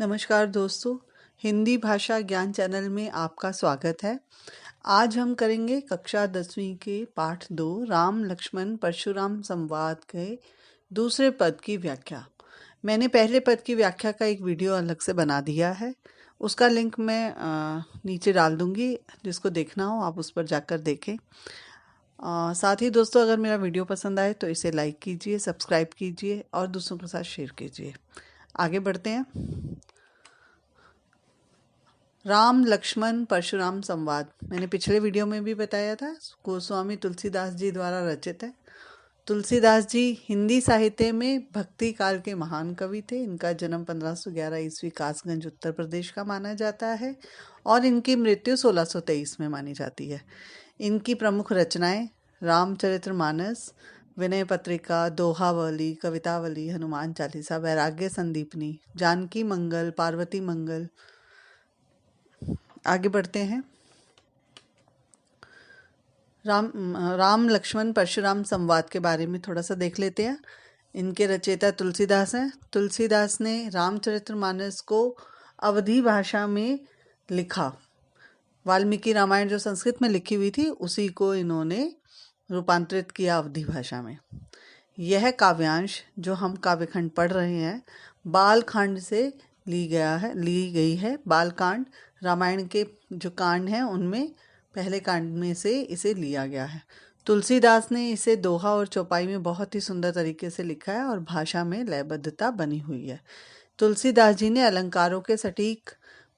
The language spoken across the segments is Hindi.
नमस्कार दोस्तों, हिंदी भाषा ज्ञान चैनल में आपका स्वागत है। आज हम करेंगे कक्षा 10वीं के पाठ 2 राम लक्ष्मण परशुराम संवाद के दूसरे पद की व्याख्या। मैंने पहले पद की व्याख्या का एक वीडियो अलग से बना दिया है, उसका लिंक मैं नीचे डाल दूंगी। जिसको देखना हो आप उस पर जाकर देखें। साथ ही दोस्तों, अगर मेरा वीडियो पसंद आए तो इसे लाइक कीजिए, सब्सक्राइब कीजिए और दूसरों के साथ शेयर कीजिए। आगे बढ़ते हैं। राम लक्ष्मण परशुराम संवाद मैंने पिछले वीडियो में भी बताया था, गोस्वामी तुलसीदास जी द्वारा रचित है। तुलसीदास जी हिंदी साहित्य में भक्ति काल के महान कवि थे। इनका जन्म 1511 ईस्वी कासगंज उत्तर प्रदेश का माना जाता है और इनकी मृत्यु 1623 में मानी जाती है। इनकी प्रमुख रचनाएं रामचरितमानस, विनय पत्रिका, दोहावली, कवितावली, हनुमान चालीसा, वैराग्य संदीपनी, जानकी मंगल, पार्वती मंगल। आगे बढ़ते हैं। राम लक्ष्मण परशुराम संवाद के बारे में थोड़ा सा देख लेते हैं। इनके रचयिता तुलसीदास हैं। तुलसीदास ने रामचरितमानस को अवधी भाषा में लिखा। वाल्मीकि रामायण जो संस्कृत में लिखी हुई थी उसी को इन्होंने रूपांतरित किया अवधी भाषा में। यह काव्यांश जो हम काव्यखंड पढ़ रहे हैं बालकांड से ली गई है। बालकांड रामायण के जो कांड हैं उनमें पहले कांड में से इसे लिया गया है। तुलसीदास ने इसे दोहा और चौपाई में बहुत ही सुंदर तरीके से लिखा है और भाषा में लयबद्धता बनी हुई है। तुलसीदास जी ने अलंकारों के सटीक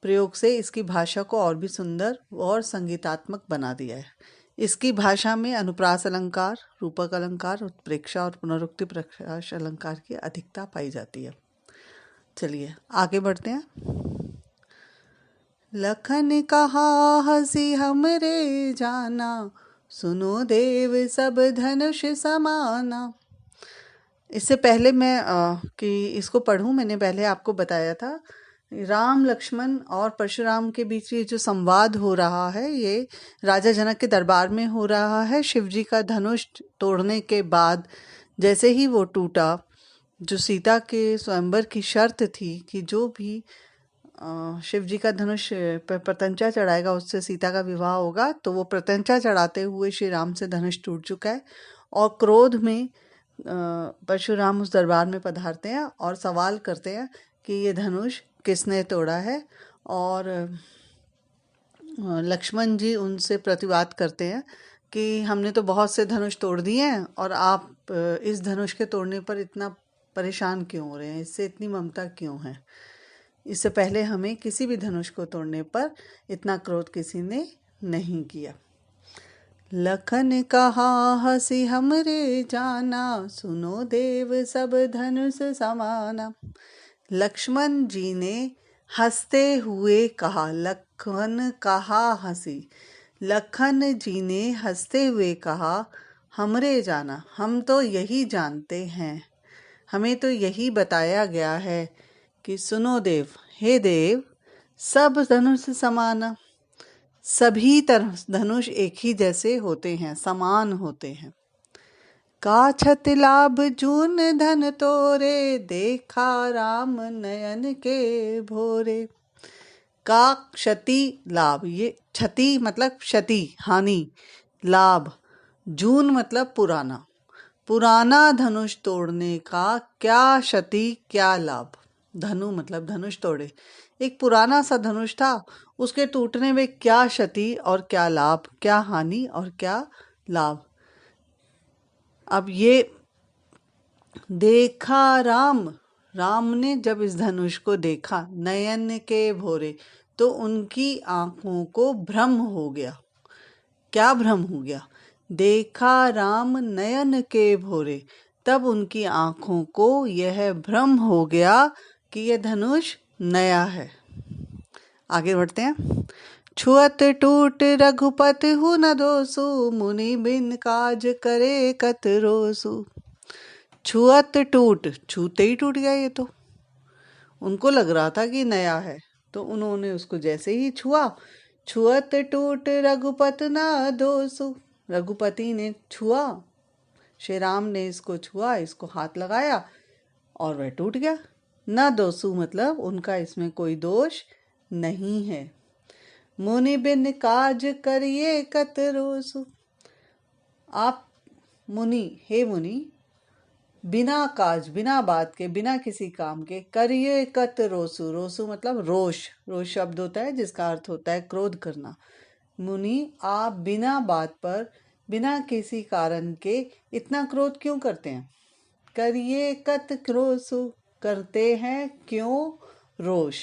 प्रयोग से इसकी भाषा को और भी सुंदर और संगीतात्मक बना दिया है। इसकी भाषा में अनुप्रास अलंकार, रूपक अलंकार, उत्प्रेक्षा और पुनरुक्ति प्रकाश अलंकार की अधिकता पाई जाती है। चलिए आगे बढ़ते हैं। लखन कहा हंसी हमरे जाना, सुनो देव सब धनुष समाना। इससे पहले मैं कि इसको पढ़ूं, मैंने पहले आपको बताया था राम लक्ष्मण और परशुराम के बीच ये जो संवाद हो रहा है ये राजा जनक के दरबार में हो रहा है। शिवजी का धनुष तोड़ने के बाद जैसे ही वो टूटा, जो सीता के स्वयंवर की शर्त थी कि जो भी शिव जी का धनुष पर प्रत्यंचा चढ़ाएगा उससे सीता का विवाह होगा, तो वो प्रत्यंचा चढ़ाते हुए श्री राम से धनुष टूट चुका है और क्रोध में परशुराम उस दरबार में पधारते हैं और सवाल करते हैं कि ये धनुष किसने तोड़ा है। और लक्ष्मण जी उनसे प्रतिवाद करते हैं कि हमने तो बहुत से धनुष तोड़ दिए हैं और आप इस धनुष के तोड़ने पर इतना परेशान क्यों हो रहे हैं, इससे इतनी ममता क्यों है। इससे पहले हमें किसी भी धनुष को तोड़ने पर इतना क्रोध किसी ने नहीं किया। लखन कहा हंसी हमरे जाना, सुनो देव सब धनुष समाना। लक्ष्मण जी ने हंसते हुए कहा, लखन कहा हंसी, लखन जी ने हंसते हुए कहा, हमरे जाना, हम तो यही जानते हैं, हमें तो यही बताया गया है कि सुनो देव, हे देव, सब धनुष समाना, सभी धनुष एक ही जैसे होते हैं, समान होते हैं। का छत लाभ जून धन तोरे, देखा राम नयन के भोरे। का क्षति लाभ, ये क्षति मतलब क्षति, हानि, लाभ, जून मतलब पुराना, पुराना धनुष तोड़ने का क्या क्षति क्या लाभ। धनु मतलब धनुष तोड़े, एक पुराना सा धनुष था, उसके टूटने में क्या क्षति और क्या लाभ, क्या हानि और क्या लाभ। अब ये देखा राम ने जब इस धनुष को देखा, नयन के भोरे, तो उनकी आंखों को भ्रम हो गया। क्या भ्रम हो गया? देखा राम नयन के भोरे, तब उनकी आंखों को यह भ्रम हो गया कि यह धनुष नया है। आगे बढ़ते हैं। छुअत टूट रघुपति हु न दोसु, मुनि बिन काज करे कत रोसु। छुअत टूट, छूते ही टूट गया। ये तो उनको लग रहा था कि नया है, तो उन्होंने उसको जैसे ही छुआ, छुअत टूट रघुपति न दोसु, रघुपति ने छुआ, श्री राम ने इसको छुआ, इसको हाथ लगाया और वह टूट गया। न दोषु मतलब उनका इसमें कोई दोष नहीं है। मुनि बिन काज करिए कत रोसु। आप मुनि, हे मुनि, बिना काज, बिना बात के, बिना किसी काम के, करिए कत रोसु। रोसु मतलब रोष। रोष शब्द होता है जिसका अर्थ होता है क्रोध करना। मुनि, आप बिना बात पर, बिना किसी कारण के इतना क्रोध क्यों करते हैं? करिए कत क्रोसु, करते हैं क्यों रोष।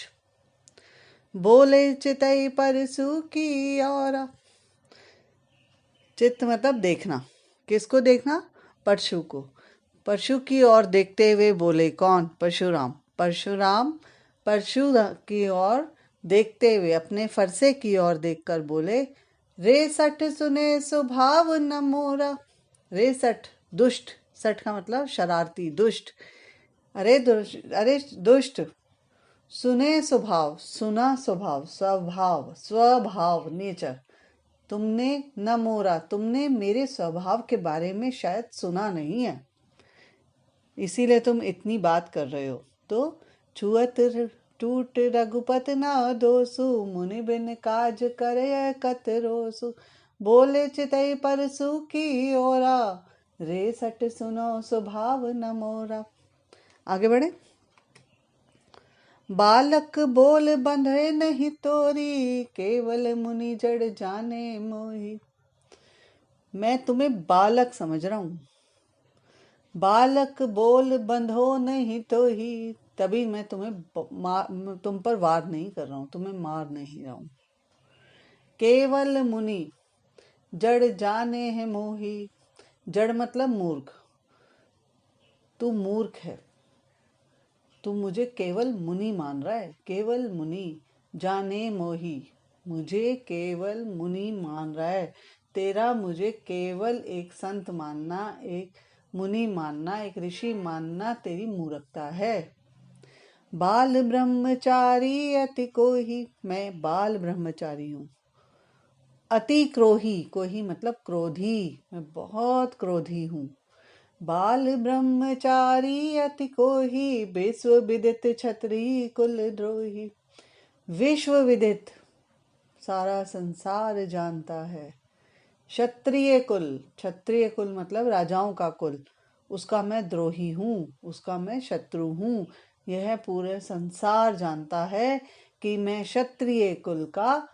बोले चितई परसु की और। चित्त मतलब देखना। किसको देखना? परशु को। परशु की ओर देखते हुए बोले। कौन? परशुराम। परशुराम परशु की ओर देखते हुए, अपने फरसे की ओर देखकर बोले, रे सठ सुने स्वभाव न मोरा। रे सठ दुष्ट, सठ का मतलब शरारती, दुष्ट। अरे दुष्ट, सुने स्वभाव, सुना स्वभाव, स्वभाव, स्वभाव, नेचर। तुमने न मोरा, तुमने मेरे स्वभाव के बारे में शायद सुना नहीं है, इसीलिए तुम इतनी बात कर रहे हो। तो छुअत टूट रघुपत ना दोसु, मुनि बिन काज करे कत रोसु। बोले चितई परसु की ओरा, रे सट सुनो स्वभाव न मोरा। आगे बढ़े। बालक बोल बंधे नहीं तोरी, केवल मुनि जड़ जाने मोही। मैं तुम्हें बालक समझ रहा हूं। बालक बोल बंधो नहीं तो ही, तभी मैं तुम पर वार नहीं कर रहा हूं, तुम्हें मार नहीं रहा हूं। केवल मुनि जड़ जाने है मोही। जड़ मतलब मूर्ख। तू मूर्ख है, तू मुझे केवल मुनि मान रहा है। केवल मुनि जाने मोही, मुझे केवल मुनि मान रहा है। तेरा मुझे केवल एक संत मानना, एक मुनि मानना, एक ऋषि मानना तेरी मूर्खता है। बाल ब्रह्मचारी अति कोही, मैं बाल ब्रह्मचारी हूँ। अति क्रोही, कोही मतलब क्रोधी, मैं बहुत क्रोधी हूँ। बाल ब्रह्मचारी अति कोही, विश्व विदित क्षत्रिय कुल द्रोही। विश्व विदित, सारा संसार जानता है। क्षत्रिय कुल, क्षत्रिय कुल मतलब राजाओं का कुल, उसका मैं द्रोही हूँ, उसका मैं शत्रु हूँ। यह पूरे संसार जानता है कि मैं क्षत्रिय कुल का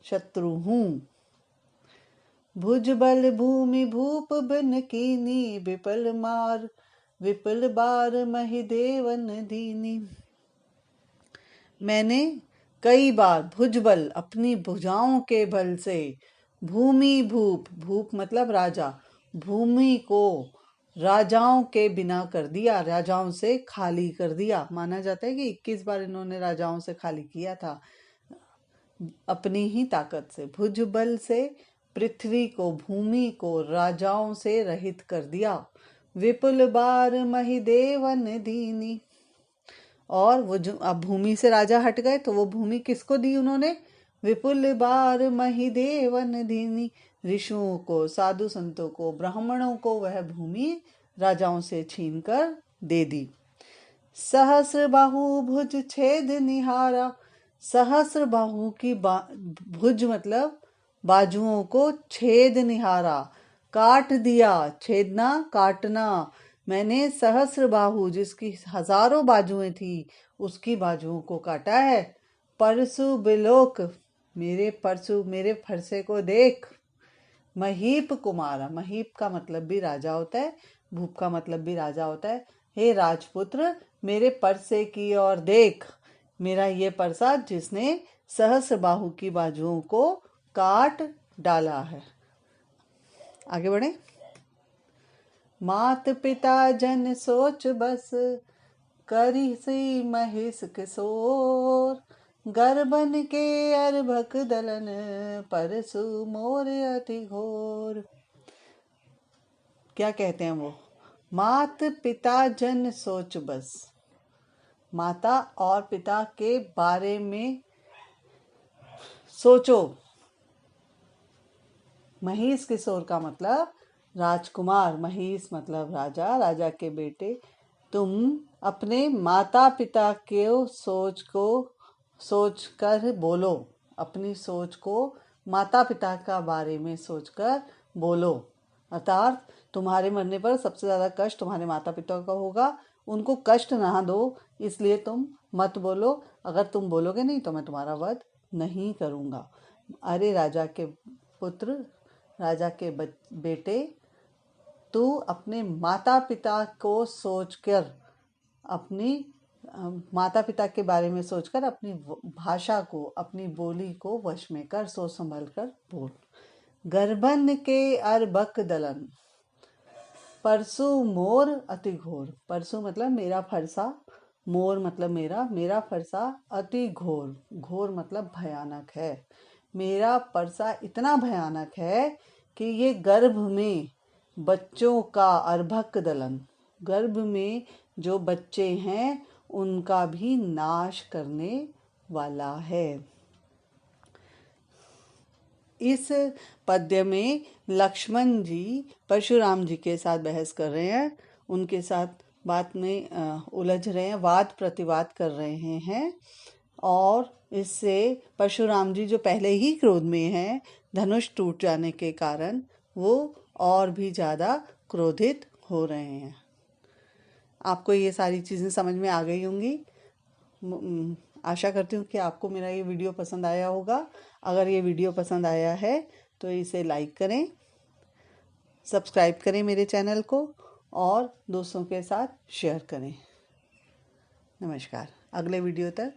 शत्रु हूँ। भुजबल भूमि भूप बिन कीनी, विपल बार महि देवन दीनी। मैंने कई बार भुजबल, अपनी भुजाओं के बल से, भूमि भूप, भूप मतलब राजा, भूमि को राजाओं के बिना कर दिया, राजाओं से खाली कर दिया। माना जाता है कि 21 बार इन्होंने राजाओं से खाली किया था अपनी ही ताकत से। भुजबल से पृथ्वी को, भूमि को राजाओं से रहित कर दिया। विपुल बार महि देवन दीनी। और वो जो अब भूमि से राजा हट गए तो वो भूमि किसको दी उन्होंने? विपुल बार महि देवन दीनी। ऋषियों को, साधु संतों को, ब्राह्मणों को वह भूमि राजाओं से छीनकर दे दी। सहस्र बाहु भुज छेद निहारा। सहस्र बाहु की भुज मतलब बाजुओं को छेद निहारा, काट दिया। छेदना, काटना। मैंने सहस्र बाहु, जिसकी हजारों बाजुएं थी, उसकी बाजुओं को काटा है। परसु बिलोक, मेरे परसु, मेरे फरसे को देख। महीप कुमारा, महीप का मतलब भी राजा होता है, भूप का मतलब भी राजा होता है। हे राजपुत्र, मेरे परसे की ओर देख। मेरा ये परसा जिसने सहस्र बाहु की बाजुओं को काट डाला है। आगे बढ़े। मात पिता जन सोच बस, करी सी महिष किशोर। गर्भन के अर्भक दलन, परसु मोर अति घोर। क्या कहते हैं वो? मात पिता जन सोच बस, माता और पिता के बारे में सोचो। महिष किशोर का मतलब राजकुमार, महिष मतलब राजा, राजा के बेटे। तुम अपने माता पिता के सोच कर बोलो। अपनी सोच को माता पिता का बारे में सोचकर बोलो। अर्थात तुम्हारे मरने पर सबसे ज़्यादा कष्ट तुम्हारे माता पिता का होगा, उनको कष्ट ना दो, इसलिए तुम मत बोलो। अगर तुम बोलोगे नहीं तो मैं तुम्हारा वध नहीं करूँगा। अरे राजा के पुत्र, राजा के बेटे, तू अपने माता पिता को सोचकर, अपनी माता पिता के बारे में सोचकर अपनी भाषा को, अपनी बोली को वश में कर, सोच संभल कर बोल। गर्भन के अरबक दलन, परसु मोर अति घोर। परसु मतलब मेरा फरसा, मोर मतलब मेरा फरसा अति घोर, घोर मतलब भयानक है। मेरा फरसा इतना भयानक है कि ये गर्भ में बच्चों का अर्भक दलन, गर्भ में जो बच्चे हैं उनका भी नाश करने वाला है। इस पद्य में लक्ष्मण जी परशुराम जी के साथ बहस कर रहे हैं, उनके साथ बात में उलझ रहे हैं, वाद प्रतिवाद कर रहे हैं। और इससे परशुराम जी जो पहले ही क्रोध में हैं, धनुष टूट जाने के कारण वो और भी ज़्यादा क्रोधित हो रहे हैं। आपको ये सारी चीज़ें समझ में आ गई होंगी। आशा करती हूँ कि आपको मेरा ये वीडियो पसंद आया होगा। अगर ये वीडियो पसंद आया है तो इसे लाइक करें, सब्सक्राइब करें मेरे चैनल को और दोस्तों के साथ शेयर करें। नमस्कार। अगले वीडियो तक